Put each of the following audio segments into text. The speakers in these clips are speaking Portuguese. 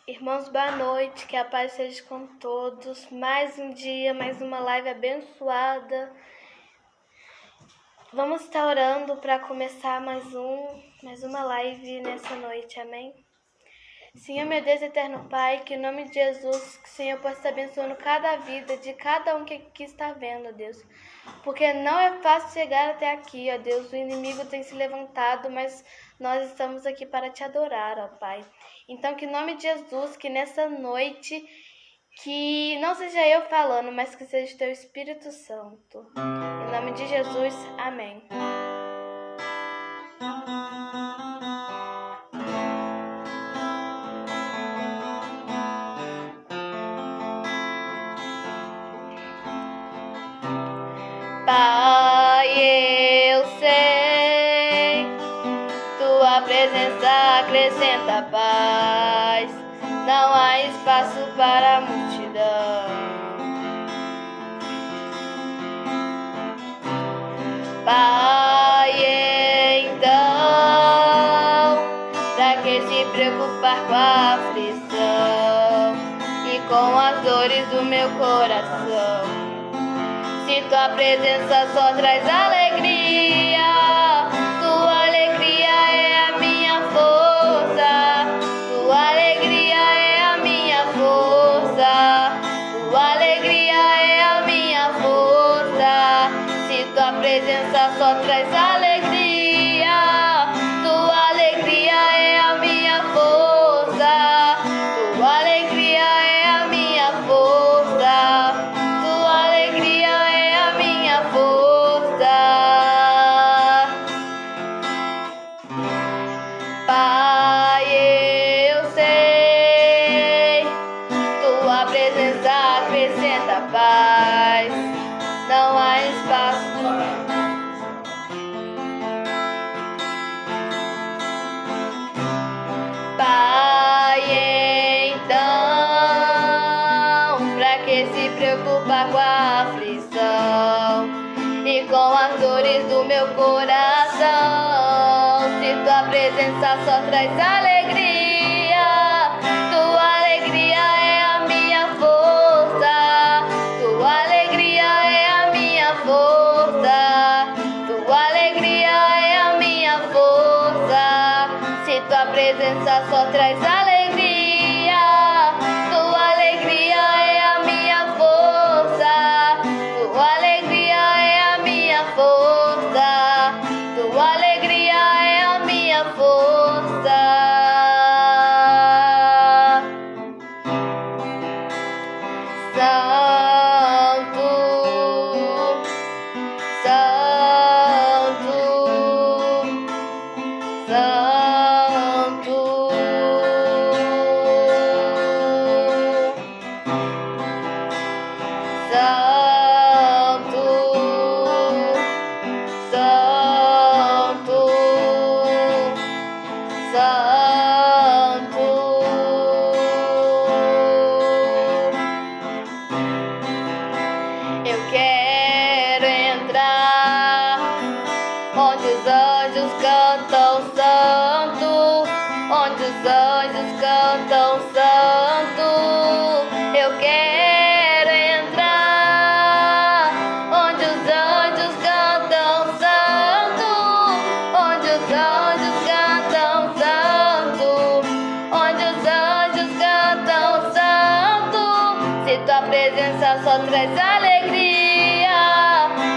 Irmãos, boa noite, que a paz seja com todos. Mais um dia, mais uma live abençoada. Vamos estar orando para começar mais uma live nessa noite, amém? Senhor, meu Deus, eterno Pai, que em nome de Jesus, que o Senhor possa estar abençoando cada vida de cada um que aqui está vendo, Deus. Porque não é fácil chegar até aqui, ó Deus. O inimigo tem se levantado, mas nós estamos aqui para te adorar, ó Pai. Então, que em nome de Jesus, que nessa noite, que não seja eu falando, mas que seja o teu Espírito Santo. Em nome de Jesus, amém. Pai, eu sei, tua presença acrescenta paz, não há espaço para a multidão. Pai, então, pra que se preocupar com a aflição e com as dores do meu coração? Se tua presença só traz alegria, tua alegria é a minha força, tua alegria é a minha força, tua alegria é a minha força. Se tua presença só traz alegria, tua alegria é a minha força, tua alegria é a minha força, tua alegria é a minha força. Pai, eu sei, tua presença acrescenta paz, não há espaço. Pai, então, pra que se preocupar com a aflição e com as dores do meu coração? Se tua presença só traz alegria, tua alegria é a minha força, tua alegria é a minha força, tua alegria é a minha força. Se tua presença só traz alegria, tua alegria é a minha força, tua alegria é a minha força, tua alegria é a minha força. Santo, Santo, Santo, Santo, Santo, Santo. Eu quero entrar onde os anjos cantam santo, onde os anjos cantam santo. Eu quero entrar onde os anjos cantam santo, onde os anjos cantam santo, onde os anjos cantam santo. Se tua presença só traz alegria,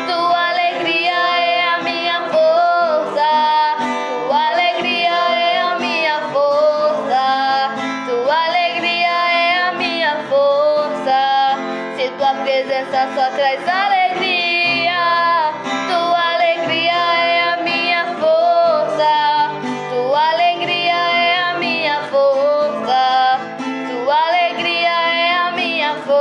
tua alegria é a minha força, tua alegria é a minha força, tua alegria é a minha força. Se tua presença só traz alegria, tua alegria é a minha força, tua alegria é a minha força, tua alegria é a minha força.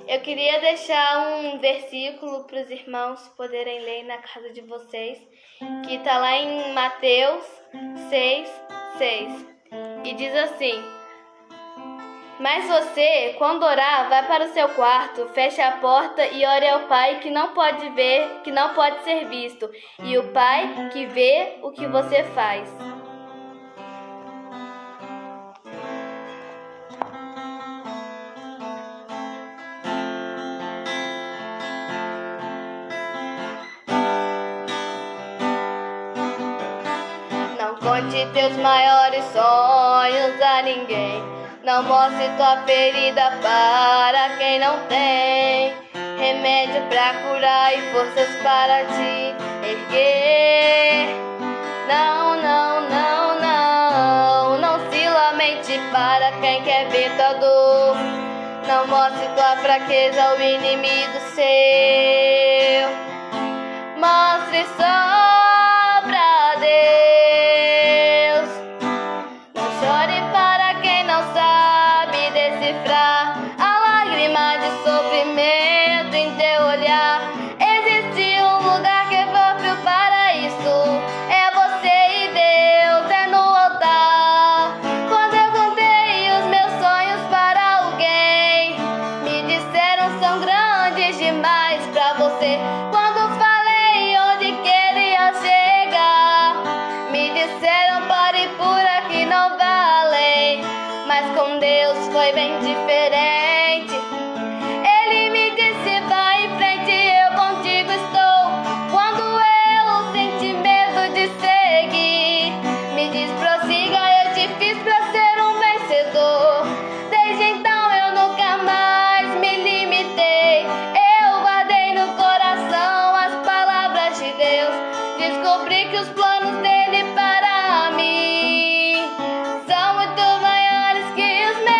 Eu queria deixar um versículo para os irmãos poderem ler na casa de vocês, que está lá em Mateus 6:6. E diz assim: Mas você, quando orar, vai para o seu quarto, feche a porta e ore ao Pai que não pode ver, que não pode ser visto, e o Pai que vê o que você faz. Não conte teus maiores sonhos a ninguém. Não mostre tua ferida para quem não tem remédio pra curar e forças para te erguer. Não, não, não, não, não se lamente para quem quer ver tua dor. Não mostre tua fraqueza ao inimigo seu. Mostre só pra Deus. Não chore para quem não sabe decifrar a lágrima de sofrimento em teu olhar. Existe um lugar que é próprio para isso. É você e Deus, é no altar. Quando eu contei os meus sonhos para alguém, me disseram são grandes demais pra você. Quando falei onde queria chegar, me disseram pare por aqui, não valem. Mas com Deus foi bem diferente. Ele me disse vai em frente, eu contigo estou. Quando eu senti medo de seguir, me diz prossiga, eu te fiz pra ser um vencedor. Desde então eu nunca mais me limitei. Eu guardei no coração as palavras de Deus. Descobri que os planos dele para mim são muito maiores que os meus.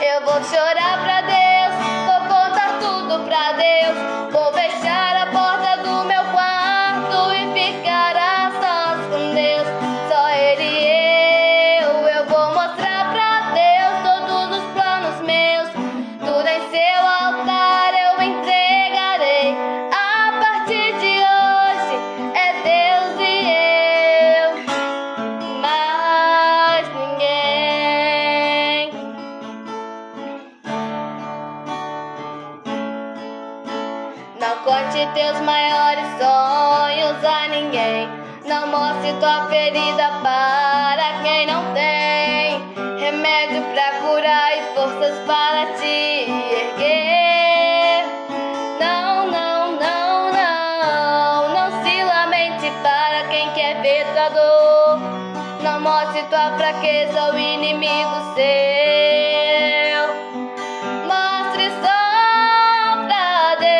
Eu vou chorar pra Deus, vou contar tudo pra Deus. Vou fechar a porta do meu quarto e ficar a sós com Deus. Só Ele e eu vou mostrar pra Deus todos os planos meus. Tudo em seu altar eu entregarei. A partir de hoje é Deus e eu, mais ninguém. Não conte teus maiores sonhos a ninguém. Não mostre tua ferida para quem não tem remédio pra curar e forças para te erguer. Não, não, não, não, não se lamente para quem quer ver tua dor. Não mostre tua fraqueza ao inimigo seu. Mostre só pra Deus.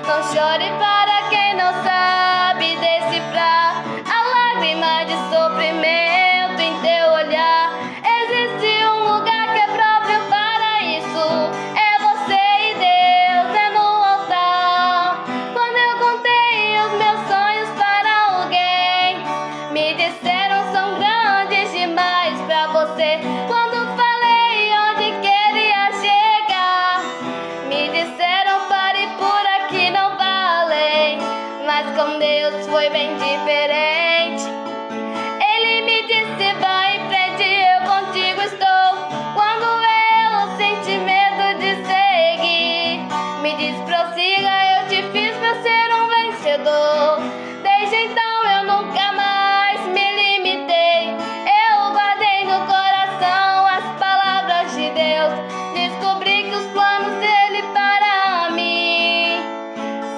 Não chore para quem não sabe decifrar a lágrima de sofrimento em teu olhar. Existe um lugar que é próprio para isso. É você e Deus, é no altar. Quando eu contei os meus sonhos para alguém, me disseram são grandes demais pra você. Quando falei onde queria chegar, me disseram pare por aqui, não valem. Mas com Deus foi bem diferente. Ele me disse vai em frente, eu contigo estou. Quando eu senti medo de seguir, me diz prossiga, eu te fiz pra ser um vencedor. Desde então eu nunca mais me limitei. Eu guardei no coração as palavras de Deus. Descobri que os planos dele para mim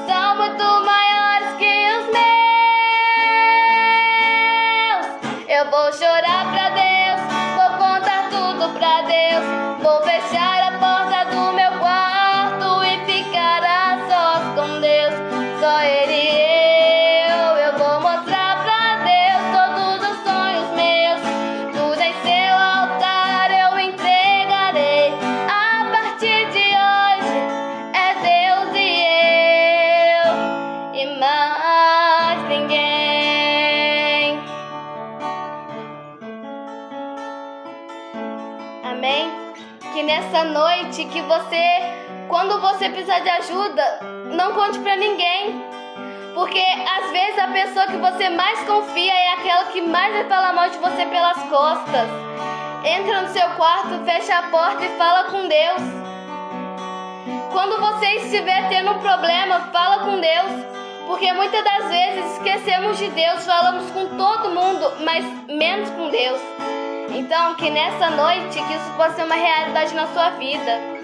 são muito maiores que os meus. Eu vou chorar pra Deus, vou contar tudo pra Deus. Vou fechar a porta do meu quarto e ficar a sós com Deus. Só Ele e eu vou mostrar pra Deus todos os sonhos meus. Tudo em seu altar eu entregarei. A partir de hoje é Deus e eu, e mais ninguém. Amém? Que nessa noite que você, quando você precisar de ajuda, não conte pra ninguém. Porque às vezes a pessoa que você mais confia é aquela que mais vai falar mal de você pelas costas. Entra no seu quarto, fecha a porta e fala com Deus. Quando você estiver tendo um problema, fala com Deus. Porque muitas das vezes esquecemos de Deus, falamos com todo mundo, mas menos com Deus. Então, que nessa noite, que isso possa ser uma realidade na sua vida.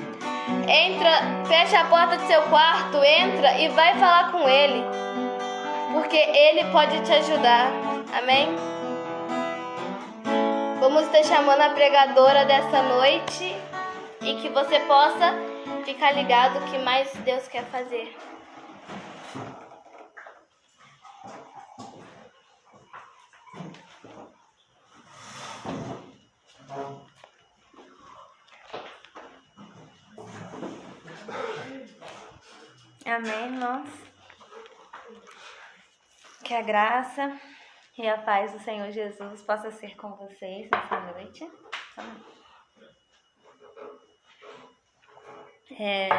Entra, fecha a porta do seu quarto, entra e vai falar com Ele. Porque Ele pode te ajudar. Amém? Vamos estar chamando a pregadora dessa noite e que você possa ficar ligado o que mais Deus quer fazer. Amém, irmãos? Que a graça e a paz do Senhor Jesus possa ser com vocês nessa noite. É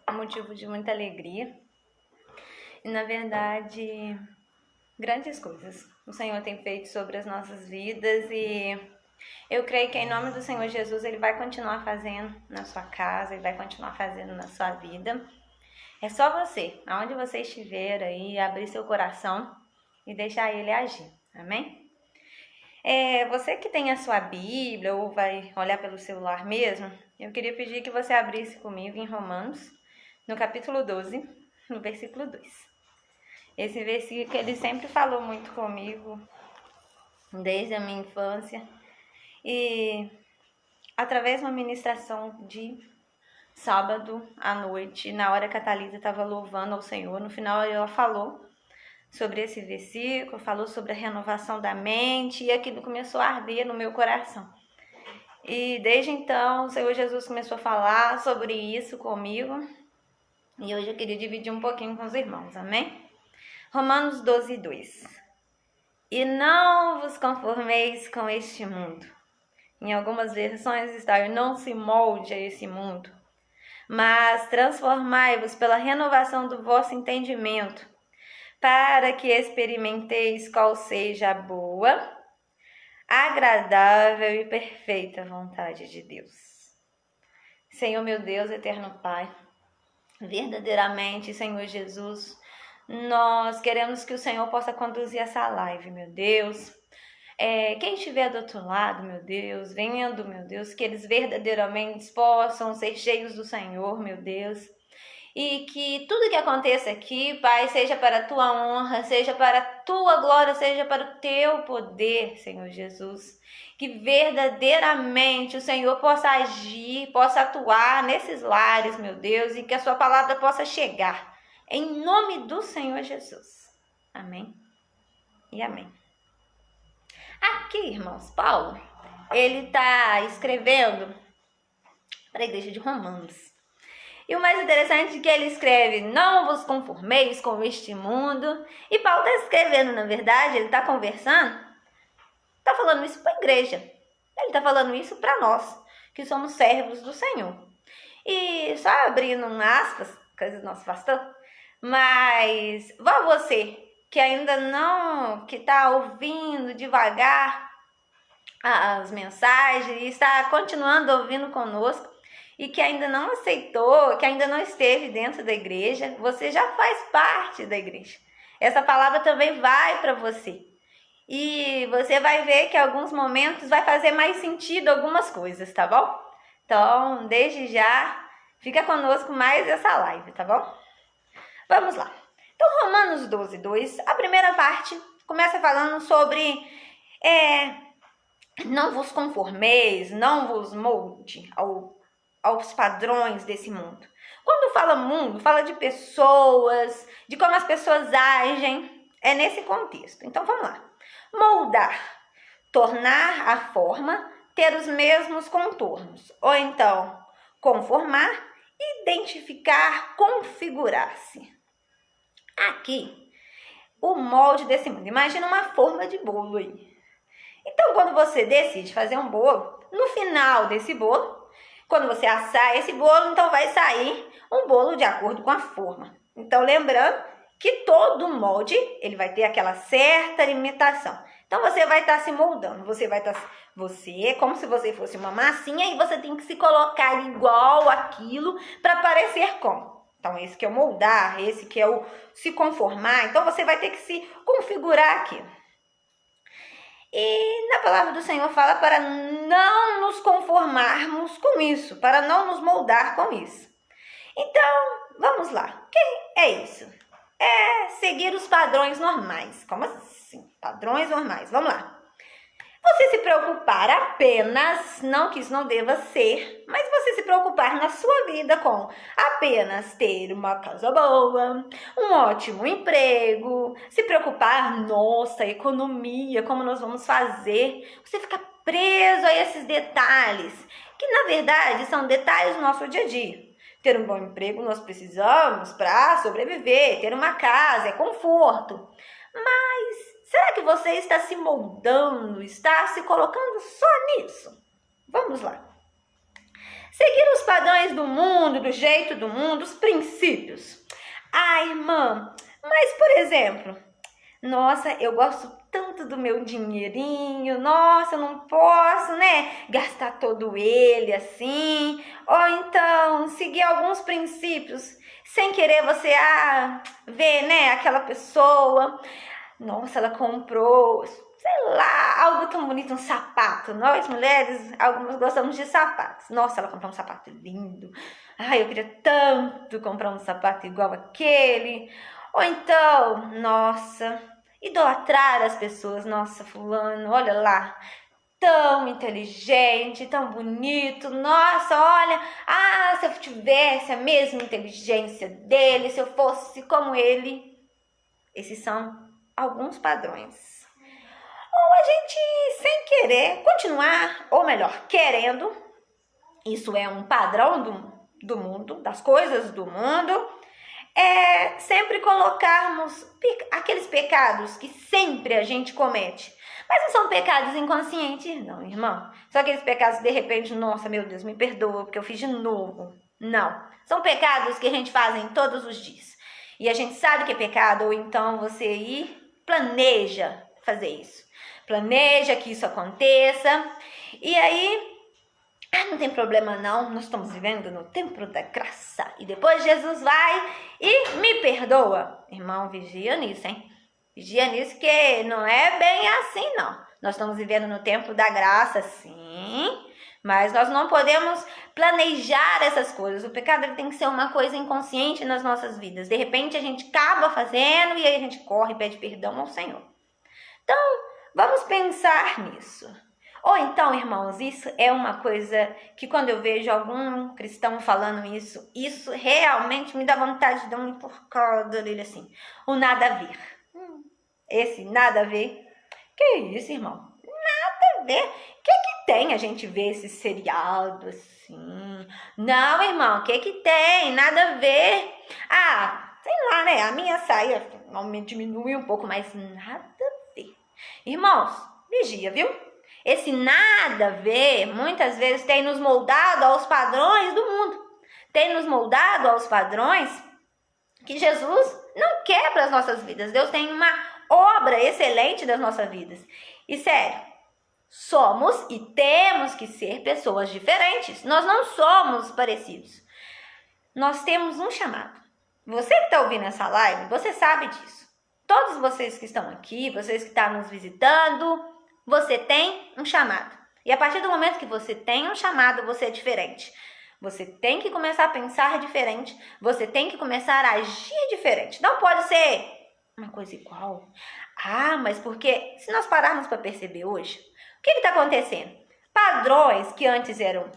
um motivo de muita alegria. E, na verdade, grandes coisas o Senhor tem feito sobre as nossas vidas. E eu creio que, em nome do Senhor Jesus, Ele vai continuar fazendo na sua casa, Ele vai continuar fazendo na sua vida. É só você, aonde você estiver aí, abrir seu coração e deixar Ele agir. Amém? Você que tem a sua Bíblia ou vai olhar pelo celular mesmo, eu queria pedir que você abrisse comigo em Romanos, no capítulo 12, no versículo 2. Esse versículo ele sempre falou muito comigo, desde a minha infância. E através de uma ministração de sábado à noite, na hora que a Thalita estava louvando ao Senhor, no final ela falou sobre esse versículo, falou sobre a renovação da mente, e aquilo começou a arder no meu coração. E desde então o Senhor Jesus começou a falar sobre isso comigo, e hoje eu queria dividir um pouquinho com os irmãos, amém? Romanos 12, 2. E não vos conformeis com este mundo. Em algumas versões está, não se molde a esse mundo, mas transformai-vos pela renovação do vosso entendimento, para que experimenteis qual seja a boa, agradável e perfeita vontade de Deus. Senhor meu Deus, eterno Pai, verdadeiramente, Senhor Jesus, nós queremos que o Senhor possa conduzir essa live, meu Deus. Quem estiver do outro lado, meu Deus, vendo, meu Deus, que eles verdadeiramente possam ser cheios do Senhor, meu Deus. E que tudo que aconteça aqui, Pai, seja para a Tua honra, seja para a Tua glória, seja para o Teu poder, Senhor Jesus. Que verdadeiramente o Senhor possa agir, possa atuar nesses lares, meu Deus, e que a Sua palavra possa chegar. Em nome do Senhor Jesus. Amém e amém. Aqui, irmãos, Paulo, ele está escrevendo para a igreja de Romanos. E o mais interessante é que ele escreve, não vos conformeis com este mundo. E Paulo está escrevendo, na verdade, ele está conversando, está falando isso para a igreja. Ele está falando isso para nós, que somos servos do Senhor. E só abrindo um aspas, coisa do nosso pastor, mas vá você que ainda não, que está ouvindo devagar as mensagens e está continuando ouvindo conosco e que ainda não aceitou, que ainda não esteve dentro da igreja, você já faz parte da igreja. Essa palavra também vai para você. E você vai ver que em alguns momentos vai fazer mais sentido algumas coisas, tá bom? Então, desde já, fica conosco mais essa live, tá bom? Vamos lá. Então, Romanos 12, 2, a primeira parte começa falando sobre não vos conformeis, não vos molde aos padrões desse mundo. Quando fala mundo, fala de pessoas, de como as pessoas agem, é nesse contexto. Então, vamos lá. Moldar, tornar a forma, ter os mesmos contornos. Ou então, conformar, identificar, configurar-se. Aqui, o molde desse mundo. Imagina uma forma de bolo aí. Então, quando você decide fazer um bolo, no final desse bolo, quando você assar esse bolo, então vai sair um bolo de acordo com a forma. Então, lembrando que todo molde, ele vai ter aquela certa limitação. Então, você vai estar se moldando, você é como se você fosse uma massinha e você tem que se colocar igual aquilo para parecer com. Então, esse que é o moldar, esse que é o se conformar. Então, você vai ter que se configurar aqui. E na palavra do Senhor fala para não nos conformarmos com isso, para não nos moldar com isso. Então, vamos lá. O que é isso? É seguir os padrões normais. Como assim? Padrões normais. Vamos lá. Você se preocupar apenas, não que isso não deva ser, mas você se preocupar na sua vida com apenas ter uma casa boa, um ótimo emprego, se preocupar, nossa, economia, como nós vamos fazer. Você fica preso a esses detalhes, que na verdade são detalhes do nosso dia a dia. Ter um bom emprego nós precisamos para sobreviver, ter uma casa é conforto. Mas será que você está se moldando, está se colocando só nisso? Vamos lá. Seguir os padrões do mundo, do jeito do mundo, os princípios. Ah, irmã, mas por exemplo, nossa, eu gosto tanto do meu dinheirinho, nossa, eu não posso, né, gastar todo ele assim. Ou então, seguir alguns princípios, sem querer você, ver, né, aquela pessoa, nossa, ela comprou, sei lá, algo tão bonito, um sapato. Nós, mulheres, algumas gostamos de sapatos. Nossa, ela comprou um sapato lindo. Ai, eu queria tanto comprar um sapato igual aquele. Ou então, nossa, idolatrar as pessoas. Nossa, fulano, olha lá, tão inteligente, tão bonito. Nossa, olha, se eu tivesse a mesma inteligência dele, se eu fosse como ele. Esses são alguns padrões. Ou a gente, sem querer, continuar, ou melhor, querendo, isso é um padrão do mundo, das coisas do mundo, sempre colocarmos aqueles pecados que sempre a gente comete. Mas não são pecados inconscientes, não, irmão. São aqueles pecados que de repente, nossa, meu Deus, me perdoa, porque eu fiz de novo. Não. São pecados que a gente faz em todos os dias. E a gente sabe que é pecado, ou então você planeja fazer isso. Planeja que isso aconteça. E aí, não tem problema não, nós estamos vivendo no tempo da graça. E depois Jesus vai e me perdoa. Irmão, vigia nisso, hein? Vigia nisso, que não é bem assim, não. Nós estamos vivendo no tempo da graça, sim. Mas nós não podemos planejar essas coisas. O pecado ele tem que ser uma coisa inconsciente nas nossas vidas. De repente a gente acaba fazendo e aí a gente corre e pede perdão ao Senhor. Então, vamos pensar nisso. Ou então, irmãos, isso é uma coisa que quando eu vejo algum cristão falando isso realmente me dá vontade de dar uma enforcada nele assim. O nada a ver. Esse nada a ver. Que isso, irmão? Nada a ver. O que tem a gente ver esse seriado assim? Não, irmão, o que tem? Nada a ver. Sei lá, né? A minha saia diminui um pouco, mas nada a ver. Irmãos, vigia, viu? Esse nada a ver, muitas vezes tem nos moldado aos padrões do mundo. Tem nos moldado aos padrões que Jesus não quer para as nossas vidas. Deus tem uma obra excelente das nossas vidas. E sério, somos e temos que ser pessoas diferentes. Nós não somos parecidos. Nós temos um chamado. Você que está ouvindo essa live, você sabe disso. Todos vocês que estão aqui, vocês que estão nos visitando, você tem um chamado. E a partir do momento que você tem um chamado, você é diferente. Você tem que começar a pensar diferente. Você tem que começar a agir diferente. Não pode ser uma coisa igual. Mas porque se nós pararmos para perceber hoje, o que está acontecendo? Padrões que antes eram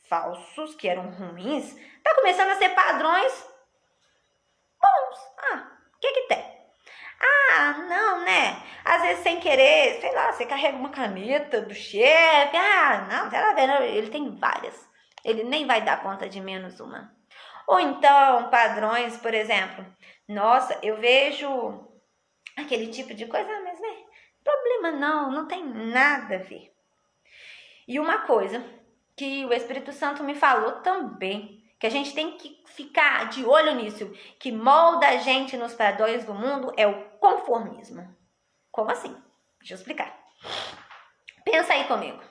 falsos, que eram ruins, está começando a ser padrões bons. O que tem? Não, né? Às vezes sem querer, sei lá, você carrega uma caneta do chefe. Não, sei lá, ele tem várias. Ele nem vai dar conta de menos uma. Ou então, padrões, por exemplo. Nossa, eu vejo aquele tipo de coisa, mas né? Problema não tem nada a ver. E uma coisa que o Espírito Santo me falou também, que a gente tem que ficar de olho nisso, que molda a gente nos padrões do mundo, é o conformismo. Como assim? Deixa eu explicar. Pensa aí comigo.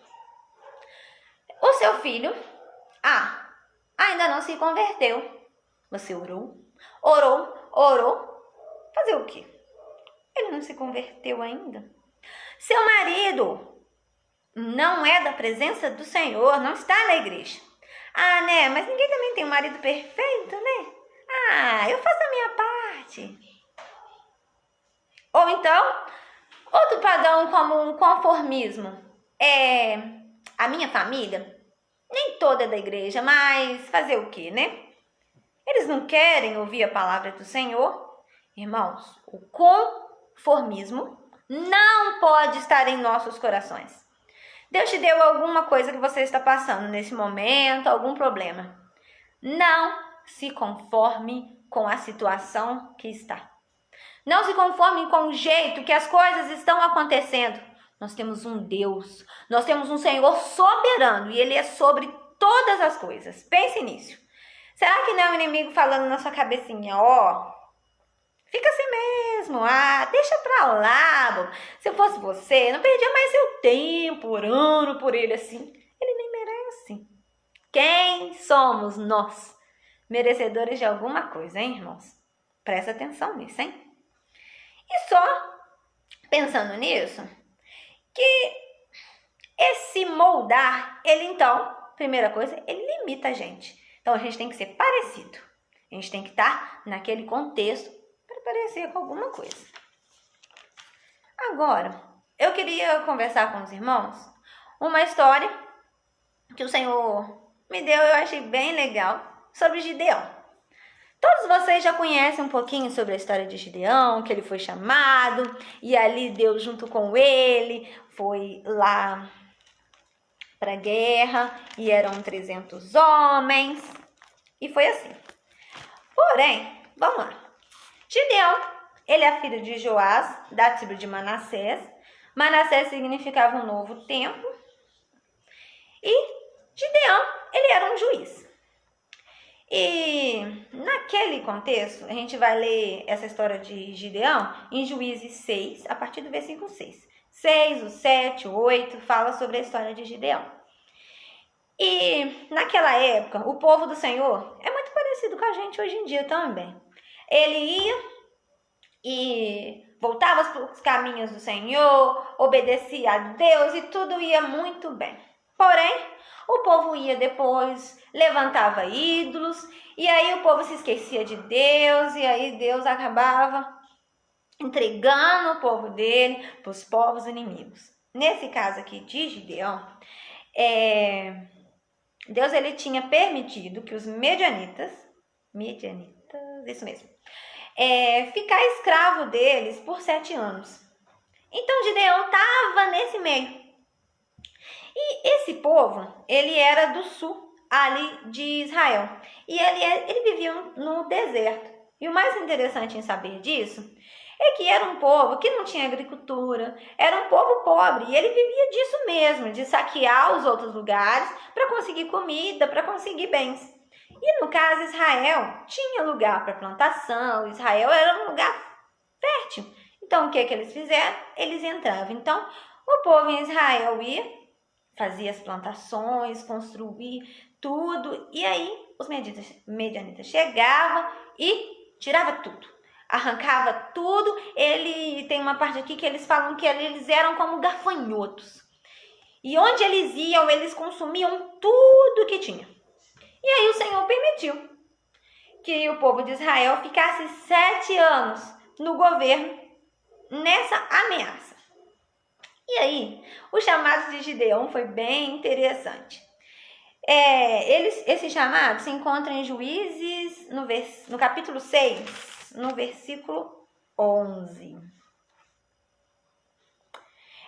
O seu filho, ainda não se converteu. Você orou. Fazer o quê? Ele não se converteu ainda. Seu marido não é da presença do Senhor, não está na igreja. Né? Mas ninguém também tem um marido perfeito, né? Eu faço a minha parte. Ou então, outro padrão como um conformismo é a minha família. Nem toda é da igreja, mas fazer o quê, né? Eles não querem ouvir a palavra do Senhor. Irmãos, o conformismo não pode estar em nossos corações. Deus te deu alguma coisa que você está passando nesse momento, algum problema. Não se conforme com a situação que está. Não se conforme com o jeito que as coisas estão acontecendo. Nós temos um Deus, nós temos um Senhor soberano e Ele é sobre todas as coisas. Pense nisso. Será que não é o inimigo falando na sua cabecinha, fica assim mesmo, deixa pra lá, bom. Se eu fosse você, não perdia mais seu tempo orando por ele assim. Ele nem merece. Quem somos nós? Merecedores de alguma coisa, hein, irmãos? Presta atenção nisso, hein? E só pensando nisso, que esse moldar, ele então, primeira coisa, ele limita a gente. Então a gente tem que ser parecido. A gente tem que estar naquele contexto para parecer com alguma coisa. Agora, eu queria conversar com os irmãos uma história que o Senhor me deu, eu achei bem legal, sobre Gideão. Todos vocês já conhecem um pouquinho sobre a história de Gideão, que ele foi chamado, e ali Deus junto com ele foi lá para a guerra, e eram 300 homens, e foi assim. Porém, vamos lá. Gideão, ele é filho de Joás, da tribo de Manassés. Manassés significava um novo tempo. E Gideão, ele era um juiz. E naquele contexto, a gente vai ler essa história de Gideão em Juízes 6, a partir do versículo 6. 6, o 7, o 8, fala sobre a história de Gideão. E naquela época, o povo do Senhor é muito parecido com a gente hoje em dia também. Ele ia e voltava para os caminhos do Senhor, obedecia a Deus e tudo ia muito bem. Porém, o povo ia depois, levantava ídolos, e aí o povo se esquecia de Deus, e aí Deus acabava entregando o povo dele para os povos inimigos. Nesse caso aqui de Gideão, Deus ele tinha permitido que os medianitas, isso mesmo, ficar escravo deles por 7 anos. Então Gideão estava nesse meio. E esse povo, ele era do sul, ali de Israel. E ele vivia no deserto. E o mais interessante em saber disso é que era um povo que não tinha agricultura, era um povo pobre. E ele vivia disso mesmo, de saquear os outros lugares para conseguir comida, para conseguir bens. E no caso, Israel tinha lugar para plantação, Israel era um lugar fértil. Então, o que eles fizeram? Eles entravam. Então, o povo em Israel ia, fazia as plantações, construía tudo. E aí, os medianitas chegavam e tiravam tudo. Arrancava tudo. Ele tem uma parte aqui que eles falam que eles eram como gafanhotos. E onde eles iam, eles consumiam tudo que tinha. E aí o Senhor permitiu que o povo de Israel ficasse 7 anos no governo nessa ameaça. E aí, o chamado de Gideão foi bem interessante. Esse chamado se encontra em Juízes, no capítulo 6, no versículo 11.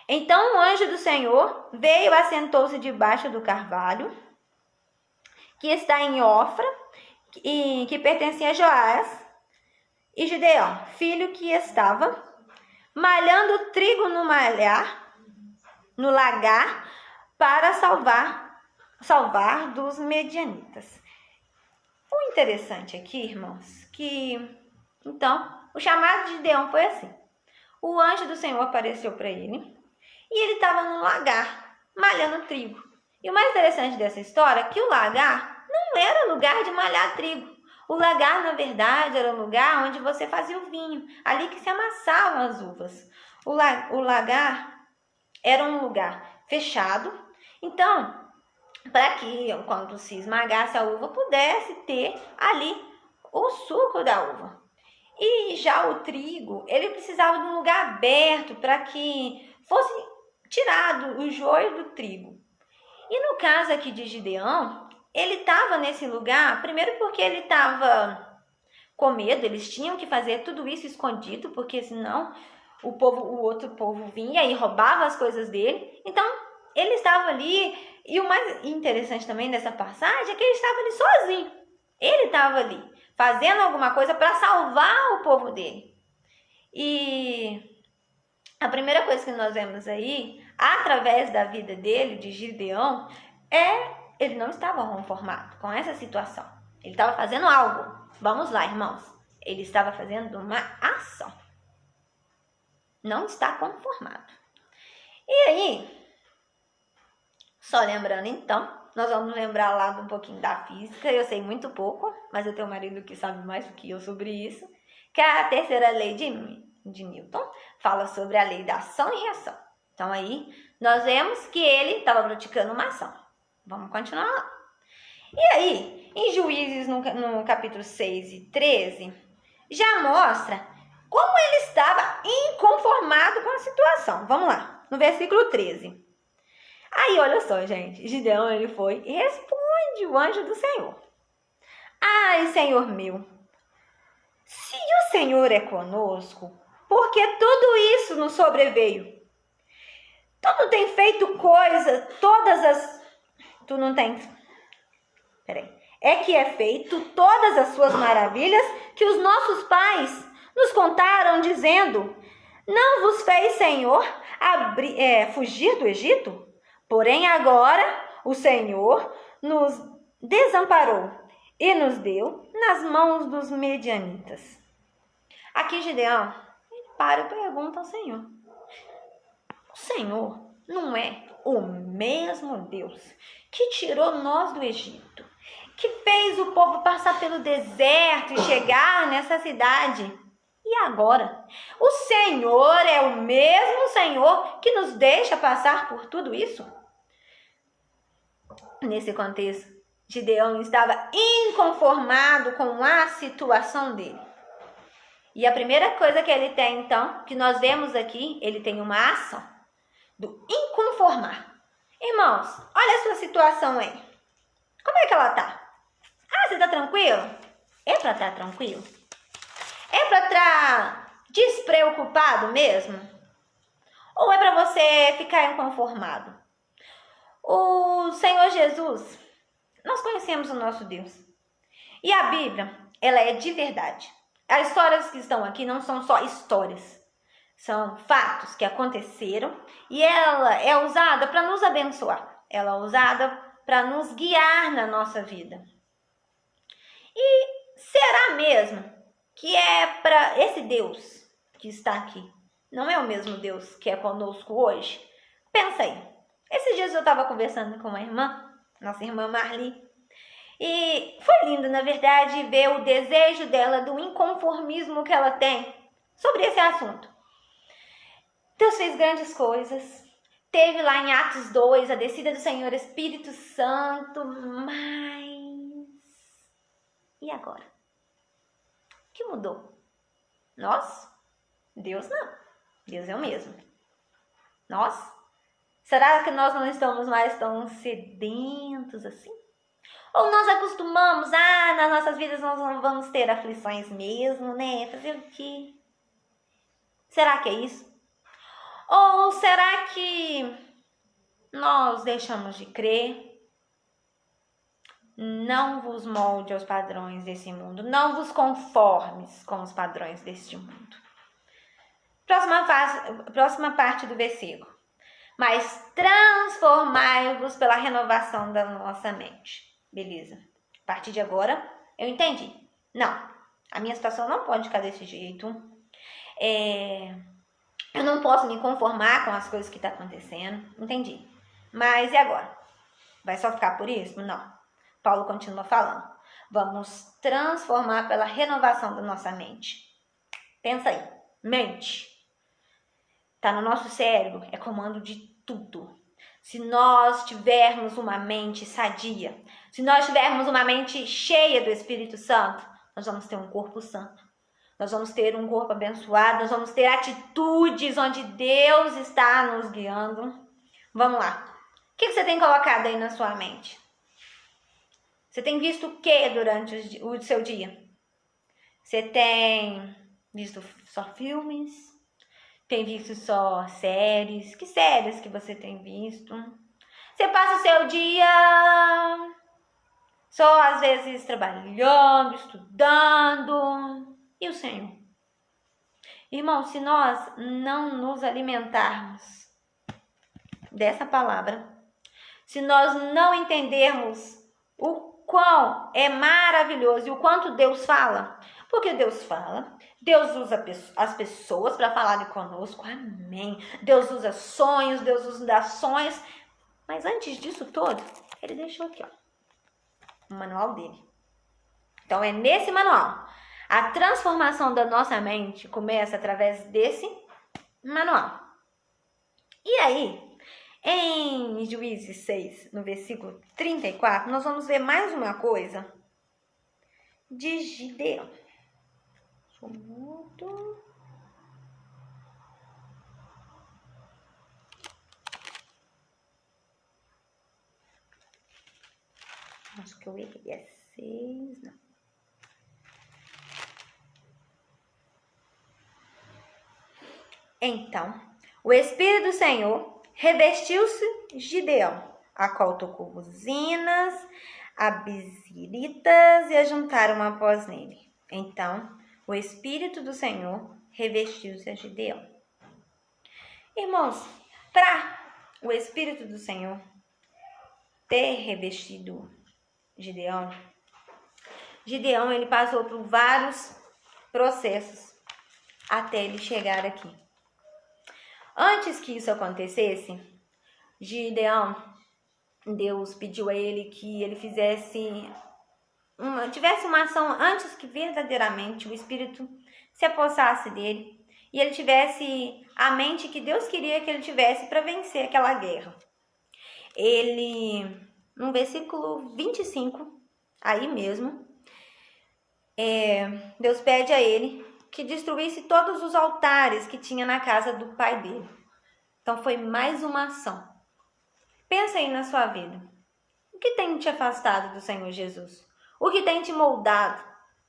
Então o anjo do Senhor veio e assentou-se debaixo do carvalho, que está em Ofra, e que pertencia a Joás, e Gideão, filho que estava malhando trigo no lagar, para salvar dos medianitas. O interessante aqui, irmãos, que então o chamado de Gideão foi assim. O anjo do Senhor apareceu para ele e ele estava no lagar, malhando trigo. E o mais interessante dessa história é que o lagar não era lugar de malhar trigo. O lagar, na verdade, era um lugar onde você fazia o vinho, ali que se amassavam as uvas. O lagar era um lugar fechado, então, para que quando se esmagasse a uva, pudesse ter ali o suco da uva. E já o trigo, ele precisava de um lugar aberto para que fosse tirado o joio do trigo. E no caso aqui de Gideão, ele estava nesse lugar, primeiro porque ele estava com medo, eles tinham que fazer tudo isso escondido, porque senão o outro povo vinha e roubava as coisas dele. Então, ele estava ali, e o mais interessante também dessa passagem é que ele estava ali sozinho. Ele estava ali, fazendo alguma coisa para salvar o povo dele. E a primeira coisa que nós vemos aí, através da vida dele, de Gideão, ele não estava conformado com essa situação. Ele estava fazendo algo. Vamos lá, irmãos. Ele estava fazendo uma ação. Não está conformado. E aí, só lembrando então, nós vamos lembrar lá um pouquinho da física. Eu sei muito pouco, mas eu tenho um marido que sabe mais do que eu sobre isso. Que é a terceira lei de Newton fala sobre a lei da ação e reação. Então aí, nós vemos que ele estava praticando uma ação. Vamos continuar lá. E aí, em Juízes, no capítulo 6 e 13, já mostra como ele estava inconformado com a situação. Vamos lá, no versículo 13. Aí, olha só, gente, Gideão, ele foi e responde o anjo do Senhor. Ai, Senhor meu, se o Senhor é conosco, por que tudo isso nos sobreveio? Tu não tem feito coisa, Tu não tem... É que é feito todas as suas maravilhas que os nossos pais nos contaram, dizendo: não vos fez, Senhor, fugir do Egito? Porém agora o Senhor nos desamparou e nos deu nas mãos dos medianitas. Aqui Gideão, ele para e pergunta ao Senhor: o Senhor não é o mesmo Deus que tirou nós do Egito, que fez o povo passar pelo deserto e chegar nessa cidade? E agora, o Senhor é o mesmo Senhor que nos deixa passar por tudo isso? Nesse contexto, Gideão estava inconformado com a situação dele. E a primeira coisa que ele tem, então, que nós vemos aqui, ele tem uma ação do inconformar. Irmãos, olha a sua situação aí. Como é que ela tá? Ah, você tá tranquilo? É pra estar tranquilo? É pra estar despreocupado mesmo? Ou é pra você ficar inconformado? O Senhor Jesus, nós conhecemos o nosso Deus. E a Bíblia, ela é de verdade. As histórias que estão aqui não são só histórias. São fatos que aconteceram e ela é usada para nos abençoar. Ela é usada para nos guiar na nossa vida. E será mesmo que é para esse Deus que está aqui? Não é o mesmo Deus que é conosco hoje? Pensa aí. Esses dias eu estava conversando com uma irmã, nossa irmã Marli, e foi lindo, na verdade, ver o desejo dela, do inconformismo que ela tem sobre esse assunto. Deus fez grandes coisas. Teve lá em Atos 2 a descida do Senhor Espírito Santo, mas... e agora? O que mudou? Nós? Deus não. Deus é o mesmo. Nós? Será que nós não estamos mais tão sedentos assim? Ou nós acostumamos, nas nossas vidas nós não vamos ter aflições mesmo, né? Fazer o quê? Será que é isso? Ou será que nós deixamos de crer? Não vos molde aos padrões desse mundo. Não vos conformes com os padrões deste mundo. Próxima parte do versículo. Mas transformai-vos pela renovação da nossa mente. Beleza. A partir de agora, Eu entendi. Não, a minha situação não pode ficar desse jeito. Eu não posso me conformar com as coisas que estão acontecendo. Entendi. Mas e agora? Vai só ficar por isso? Não. Paulo continua falando. Vamos transformar pela renovação da nossa mente. Pensa aí. Mente. Tá no nosso cérebro. É comando de tudo. Se nós tivermos uma mente sadia, se nós tivermos uma mente cheia do Espírito Santo, nós vamos ter um corpo santo. Nós vamos ter um corpo abençoado, nós vamos ter atitudes onde Deus está nos guiando. Vamos lá. O que você tem colocado aí na sua mente? Você tem visto o que durante o seu dia? Você tem visto só filmes? Tem visto só séries? Que séries que você tem visto? Você passa o seu dia só às vezes trabalhando, estudando. E o Senhor? Irmão, se nós não nos alimentarmos dessa palavra, se nós não entendermos o quão é maravilhoso e o quanto Deus fala, porque Deus fala, Deus usa as pessoas para falarem conosco, amém. Deus usa sonhos, Deus usa ações, mas antes disso todo, Ele deixou aqui, ó, o manual dele. Então é nesse manual. A transformação da nossa mente começa através desse manual. E aí, em Juízes 6, no versículo 34, nós vamos ver mais uma coisa de Gideão. Acho que eu errei, é 6, não. Então, o Espírito do Senhor revestiu-se Gideão, a qual tocou buzinas, abisiritas e ajuntaram após nele. Então, o Espírito do Senhor revestiu-se a Gideão. Irmãos, para o Espírito do Senhor ter revestido Gideão, ele passou por vários processos até ele chegar aqui. Antes que isso acontecesse, Gideão, Deus pediu a ele que ele tivesse uma ação antes que verdadeiramente o Espírito se apossasse dele e ele tivesse a mente que Deus queria que ele tivesse para vencer aquela guerra. Ele, no versículo 25, aí mesmo, Deus pede a ele que destruísse todos os altares que tinha na casa do pai dele. Então foi mais uma ação. Pensa aí na sua vida. O que tem te afastado do Senhor Jesus? O que tem te moldado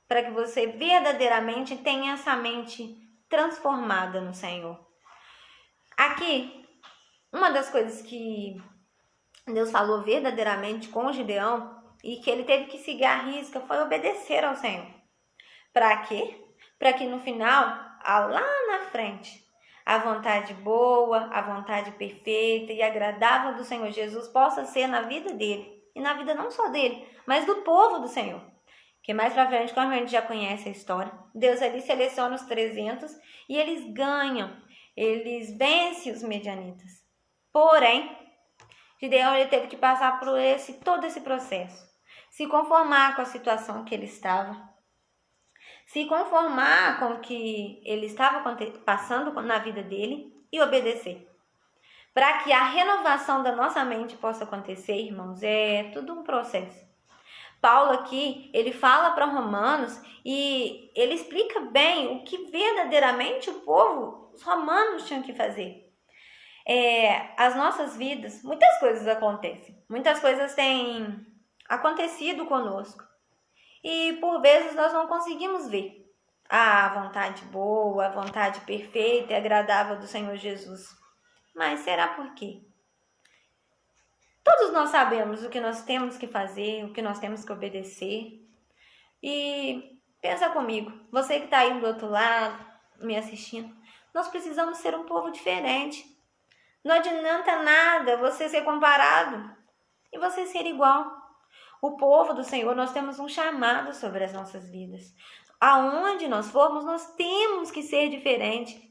para que você verdadeiramente tenha essa mente transformada no Senhor? Aqui, uma das coisas que Deus falou verdadeiramente com Gideão e que ele teve que seguir à risca foi obedecer ao Senhor. Para quê? Para que no final, lá na frente, a vontade boa, a vontade perfeita e agradável do Senhor Jesus possa ser na vida dele. E na vida não só dele, mas do povo do Senhor. Que mais pra frente, como a gente já conhece a história, Deus ali seleciona os 300 e eles ganham. Eles vencem os medianitas. Porém, Gideão ele teve que passar por todo esse processo. Se conformar com a situação que ele estava. Se conformar com o que ele estava passando na vida dele e obedecer. Para que a renovação da nossa mente possa acontecer, irmãos, é tudo um processo. Paulo aqui, ele fala para Romanos e ele explica bem o que verdadeiramente o povo, os romanos tinham que fazer. As nossas vidas, muitas coisas acontecem. Muitas coisas têm acontecido conosco. E por vezes nós não conseguimos ver a vontade boa, a vontade perfeita e agradável do Senhor Jesus. Mas será por quê? Todos nós sabemos o que nós temos que fazer, o que nós temos que obedecer. E pensa comigo, você que está aí do outro lado, me assistindo, nós precisamos ser um povo diferente. Não adianta nada você ser comparado e você ser igual. O povo do Senhor, nós temos um chamado sobre as nossas vidas. Aonde nós formos, nós temos que ser diferente.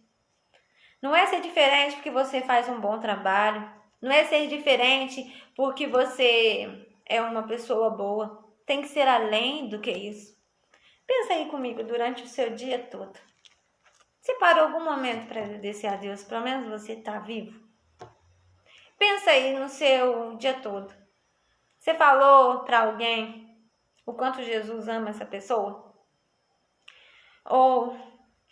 Não é ser diferente porque você faz um bom trabalho. Não é ser diferente porque você é uma pessoa boa. Tem que ser além do que isso. Pensa aí comigo durante o seu dia todo. Você parou algum momento para agradecer a Deus? Pelo menos você está vivo? Pensa aí no seu dia todo. Você falou para alguém o quanto Jesus ama essa pessoa? Ou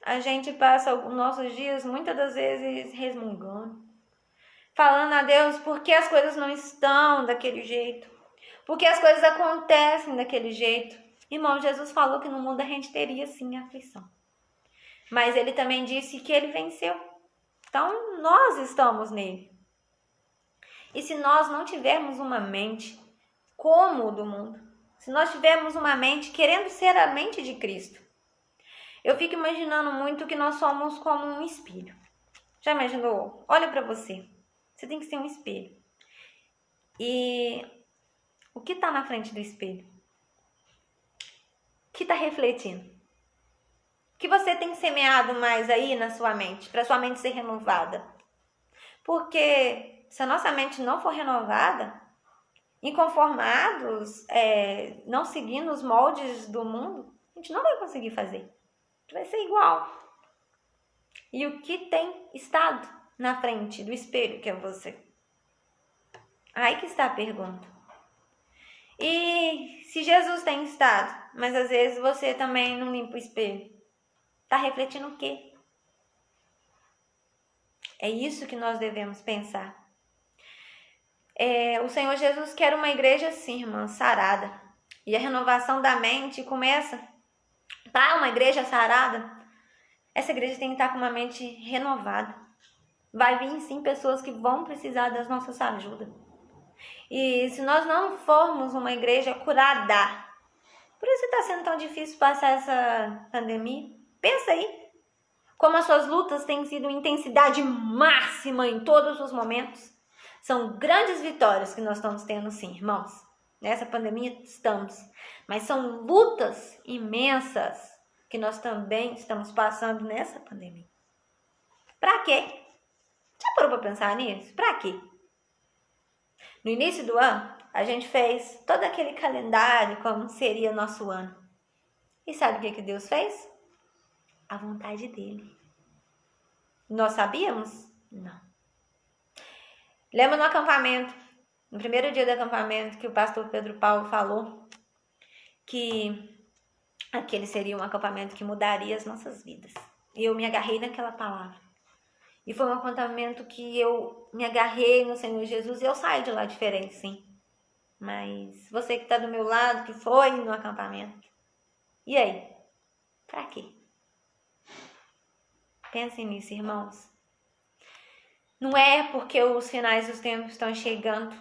a gente passa os nossos dias muitas das vezes resmungando, falando a Deus porque as coisas não estão daquele jeito, porque as coisas acontecem daquele jeito. Irmão, Jesus falou que no mundo a gente teria sim aflição, mas ele também disse que ele venceu. Então nós estamos nele. E se nós não tivermos uma mente como o do mundo, se nós tivermos uma mente querendo ser a mente de Cristo, eu fico imaginando muito que nós somos como um espelho. Já imaginou? Olha para você. Você tem que ser um espelho. E o que está na frente do espelho? O que está refletindo? O que você tem semeado mais aí na sua mente, para sua mente ser renovada? Porque se a nossa mente não for renovada, inconformados, não seguindo os moldes do mundo, a gente não vai conseguir fazer. Vai ser igual. E o que tem estado na frente do espelho, que é você? Aí que está a pergunta. E se Jesus tem estado, mas às vezes você também não limpa o espelho, está refletindo o quê? É isso que nós devemos pensar. O Senhor Jesus quer uma igreja assim, irmã, sarada. E a renovação da mente começa. Para uma igreja sarada, essa igreja tem que estar com uma mente renovada. Vai vir sim pessoas que vão precisar das nossas ajudas. E se nós não formos uma igreja curada, por isso está sendo tão difícil passar essa pandemia. Pensa aí, como as suas lutas têm sido intensidade máxima em todos os momentos. São grandes vitórias que nós estamos tendo sim, irmãos. Nessa pandemia estamos, mas são lutas imensas que nós também estamos passando nessa pandemia. Pra quê? Já parou para pensar nisso? Pra quê? No início do ano, a gente fez todo aquele calendário como seria nosso ano. E sabe o que Deus fez? A vontade dele. Nós sabíamos? Não. Lembra no acampamento, no primeiro dia do acampamento, que o pastor Pedro Paulo falou que aquele seria um acampamento que mudaria as nossas vidas. E eu me agarrei naquela palavra. E foi um acampamento que eu me agarrei no Senhor Jesus e eu saí de lá diferente, sim. Mas você que está do meu lado, que foi no acampamento, e aí? Pra quê? Pensem nisso, irmãos. Não é porque os finais dos tempos estão chegando,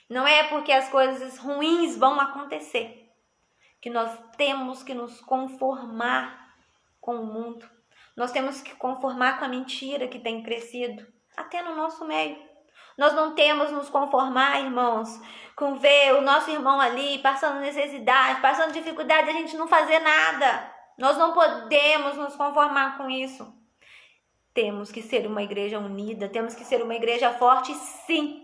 não é porque as coisas ruins vão acontecer, que nós temos que nos conformar com o mundo. Nós temos que conformar com a mentira que tem crescido, até no nosso meio. Nós não temos nos conformar, irmãos, com ver o nosso irmão ali passando necessidade, passando dificuldade, a gente não fazer nada. Nós não podemos nos conformar com isso. Temos que ser uma igreja unida, temos que ser uma igreja forte, sim.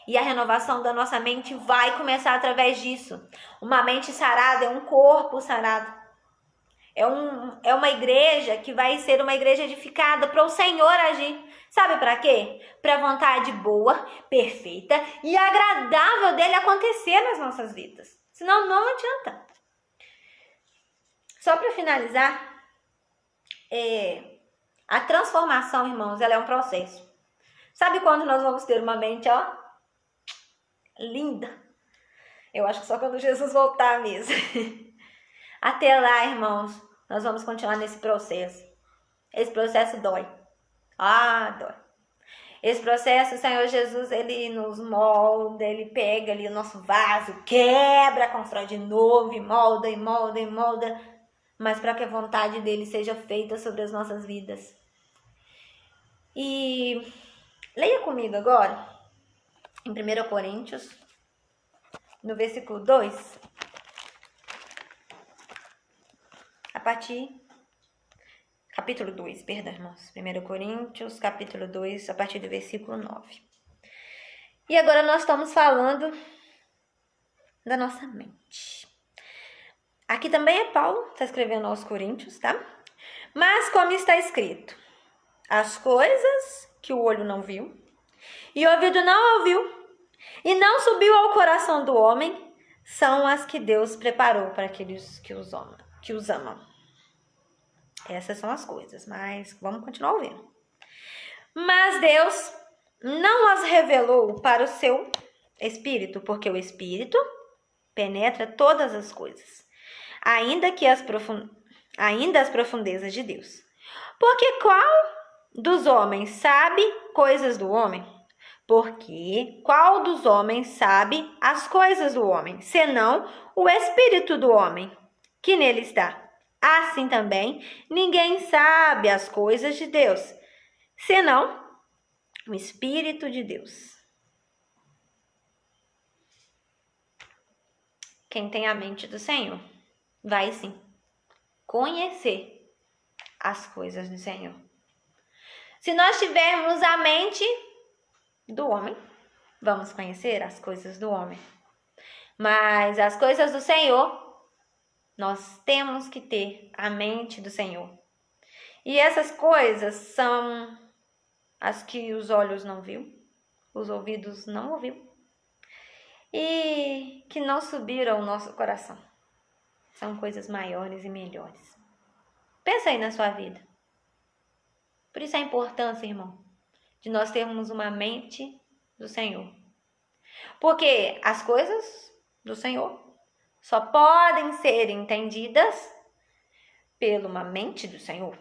E a renovação da nossa mente vai começar através disso. Uma mente sarada é um corpo sarado. É uma igreja que vai ser uma igreja edificada para o Senhor agir. Sabe para quê? Para a vontade boa, perfeita e agradável dele acontecer nas nossas vidas. Senão não adianta. Só para finalizar, a transformação, irmãos, ela é um processo. Sabe quando nós vamos ter uma mente, linda? Eu acho que só quando Jesus voltar mesmo. Até lá, irmãos, nós vamos continuar nesse processo. Esse processo dói. Dói. Esse processo, o Senhor Jesus, ele nos molda, ele pega ali o nosso vaso, quebra, constrói de novo, e molda, e molda, e molda. Mas para que a vontade dele seja feita sobre as nossas vidas. E leia comigo agora, em 1 Coríntios, no versículo 2, capítulo 2, perdão, irmãos. 1 Coríntios, capítulo 2, a partir do versículo 9. E agora nós estamos falando da nossa mente. Aqui também é Paulo, está escrevendo aos Coríntios, tá? Mas como está escrito, as coisas que o olho não viu, e o ouvido não ouviu, e não subiu ao coração do homem, são as que Deus preparou para aqueles que os amam. Essas são as coisas, mas vamos continuar ouvindo. Mas Deus não as revelou para o seu Espírito, porque o Espírito penetra todas as coisas, ainda as profundezas de Deus. Porque qual dos homens sabe coisas do homem? Porque qual dos homens sabe as coisas do homem, senão o Espírito do homem, que nele está? Assim também, ninguém sabe as coisas de Deus, senão o Espírito de Deus. Quem tem a mente do Senhor vai sim conhecer as coisas do Senhor. Se nós tivermos a mente do homem, vamos conhecer as coisas do homem. Mas as coisas do Senhor, nós temos que ter a mente do Senhor. E essas coisas são as que os olhos não viu, os ouvidos não ouviu, e que não subiram ao nosso coração. São coisas maiores e melhores. Pensa aí na sua vida. Por isso a importância, irmão, de nós termos uma mente do Senhor. Porque as coisas do Senhor só podem ser entendidas pela uma mente do Senhor.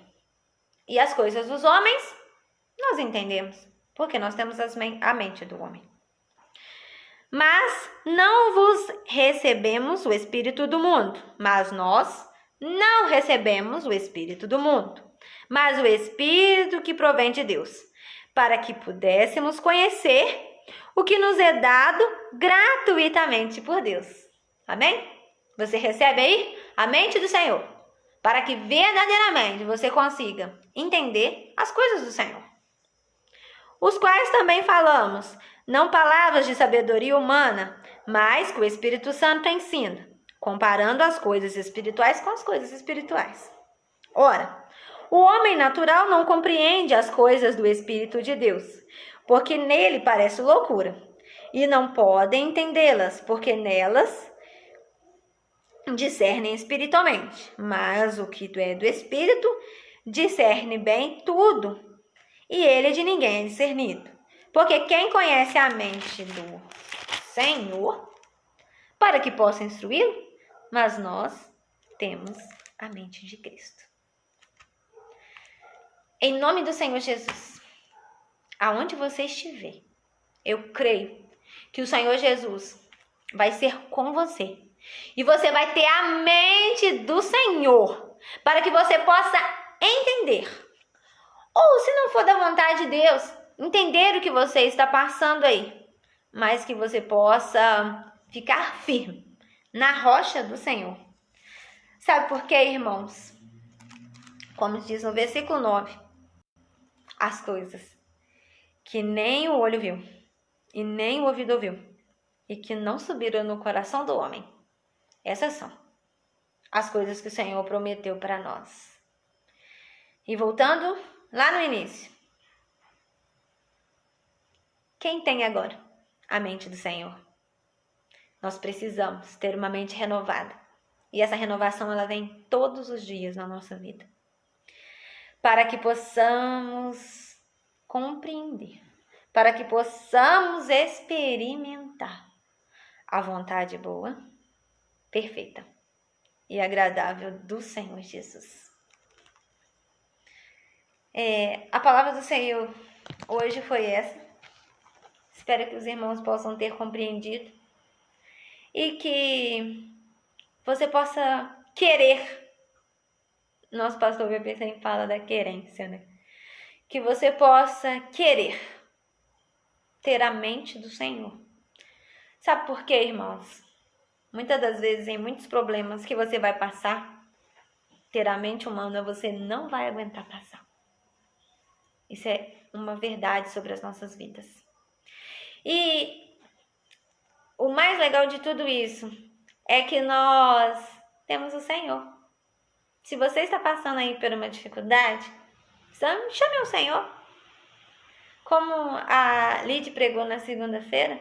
E as coisas dos homens, nós entendemos, porque nós temos a mente do homem. Mas não vos recebemos o Espírito do mundo, mas nós não recebemos o Espírito do mundo, mas o Espírito que provém de Deus, para que pudéssemos conhecer o que nos é dado gratuitamente por Deus. Amém? Você recebe aí a mente do Senhor, para que verdadeiramente você consiga entender as coisas do Senhor. Os quais também falamos, não palavras de sabedoria humana, mas que o Espírito Santo ensina, comparando as coisas espirituais com as coisas espirituais. Ora, o homem natural não compreende as coisas do Espírito de Deus, porque nele parece loucura, e não podem entendê-las, porque nelas discernem espiritualmente. Mas o que é do Espírito discerne bem tudo, e ele de ninguém é discernido. Porque quem conhece a mente do Senhor, para que possa instruí-lo? Mas nós temos a mente de Cristo. Em nome do Senhor Jesus, aonde você estiver, eu creio que o Senhor Jesus vai ser com você. E você vai ter a mente do Senhor, para que você possa entender. Ou, se não for da vontade de Deus, entender o que você está passando aí, mas que você possa ficar firme na rocha do Senhor. Sabe por quê, irmãos? Como diz no versículo 9, as coisas que nem o olho viu e nem o ouvido ouviu e que não subiram no coração do homem, essas são as coisas que o Senhor prometeu para nós. E voltando lá no início, quem tem agora a mente do Senhor? Nós precisamos ter uma mente renovada. E essa renovação ela vem todos os dias na nossa vida. Para que possamos compreender, para que possamos experimentar a vontade boa, perfeita e agradável do Senhor Jesus. A palavra do Senhor hoje foi essa. Espero que os irmãos possam ter compreendido e que você possa querer. Nosso pastor Bebê sempre fala da querência, né? Que você possa querer ter a mente do Senhor. Sabe por quê, irmãos? Muitas das vezes, em muitos problemas que você vai passar, ter a mente humana você não vai aguentar passar. Isso é uma verdade sobre as nossas vidas. E o mais legal de tudo isso é que nós temos o Senhor. Se você está passando aí por uma dificuldade, chame o Senhor. Como a Lid pregou na segunda-feira,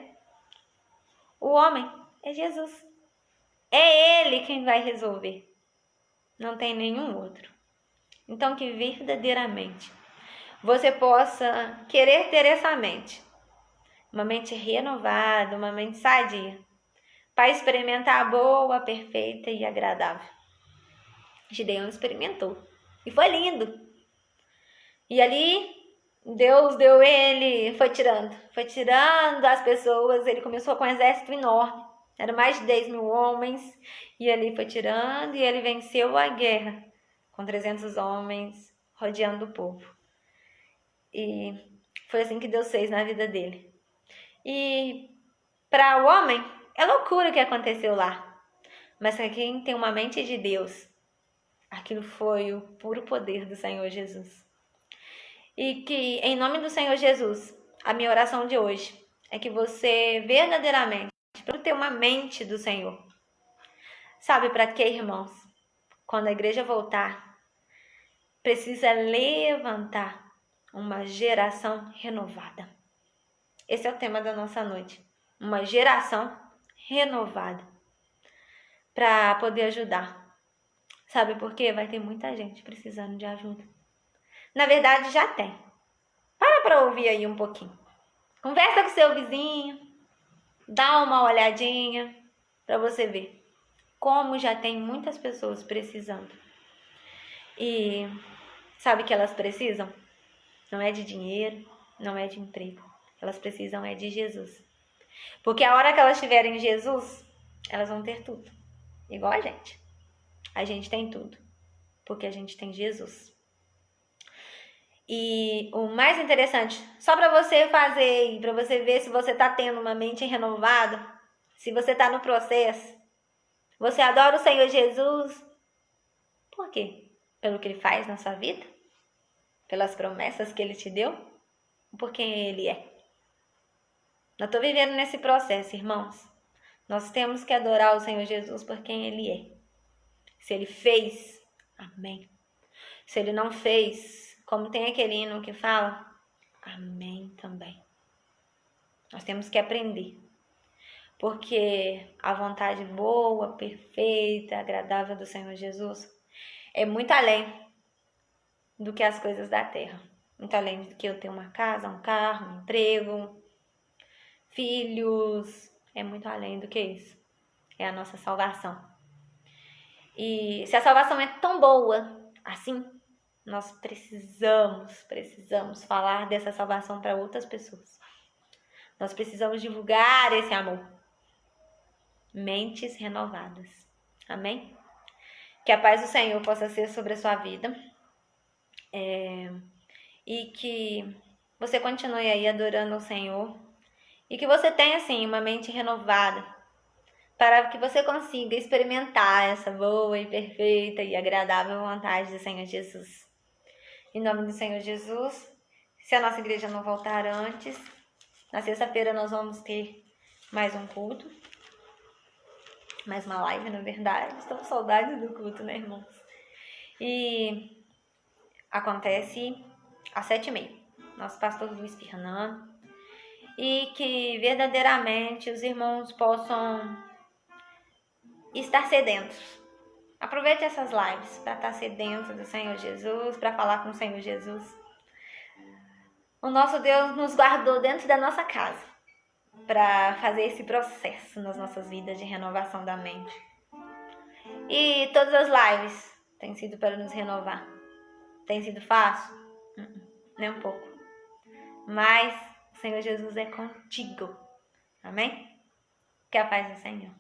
o homem é Jesus. É Ele quem vai resolver. Não tem nenhum outro. Então, que verdadeiramente você possa querer ter essa mente. Uma mente renovada, uma mente sadia, para experimentar a boa, perfeita e agradável. Gideão experimentou. E foi lindo. E ali, Deus deu ele, foi tirando as pessoas. Ele começou com um exército enorme. Eram mais de 10 mil homens. E ali foi tirando e ele venceu a guerra com 300 homens rodeando o povo. E foi assim que Deus fez na vida dele. E para o homem, é loucura o que aconteceu lá. Mas para quem tem uma mente de Deus, aquilo foi o puro poder do Senhor Jesus. E que, em nome do Senhor Jesus, a minha oração de hoje é que você verdadeiramente, para ter uma mente do Senhor. Sabe para quê, irmãos? Quando a igreja voltar, precisa levantar uma geração renovada. Esse é o tema da nossa noite. Uma geração renovada. Para poder ajudar. Sabe por quê? Vai ter muita gente precisando de ajuda. Na verdade, já tem. Para ouvir aí um pouquinho. Conversa com seu vizinho. Dá uma olhadinha para você ver como já tem muitas pessoas precisando. E sabe que elas precisam? Não é de dinheiro, não é de emprego. Elas precisam é de Jesus. Porque a hora que elas tiverem Jesus, elas vão ter tudo. Igual a gente. A gente tem tudo. Porque a gente tem Jesus. E o mais interessante, só para você fazer e para você ver se você está tendo uma mente renovada, se você está no processo, você adora o Senhor Jesus. Por quê? Pelo que Ele faz na sua vida? Pelas promessas que Ele te deu? Ou por quem Ele é? Eu estou vivendo nesse processo, irmãos. Nós temos que adorar o Senhor Jesus por quem Ele é. Se Ele fez, amém. Se Ele não fez, como tem aquele hino que fala, amém também. Nós temos que aprender. Porque a vontade boa, perfeita, agradável do Senhor Jesus é muito além do que as coisas da terra. Muito além do que eu ter uma casa, um carro, um emprego, filhos. É muito além do que isso. É a nossa salvação. E se a salvação é tão boa assim, nós precisamos falar dessa salvação para outras pessoas. Nós precisamos divulgar esse amor. Mentes renovadas. Amém? Que a paz do Senhor possa ser sobre a sua vida. E que você continue aí adorando o Senhor. E que você tenha, assim, uma mente renovada. Para que você consiga experimentar essa boa e perfeita e agradável vontade do Senhor Jesus. Em nome do Senhor Jesus, se a nossa igreja não voltar antes, na sexta-feira nós vamos ter mais um culto. Mais uma live, na verdade. Estamos com saudades do culto, né, irmãos? E acontece às 7h30. Nosso pastor Luiz Fernando. E que verdadeiramente os irmãos possam estar sedentos. Aproveite essas lives para estar sedento do Senhor Jesus, para falar com o Senhor Jesus. O nosso Deus nos guardou dentro da nossa casa para fazer esse processo nas nossas vidas de renovação da mente. E todas as lives têm sido para nos renovar. Tem sido fácil? Nem um pouco. Mas o Senhor Jesus é contigo. Amém? Que a paz do Senhor.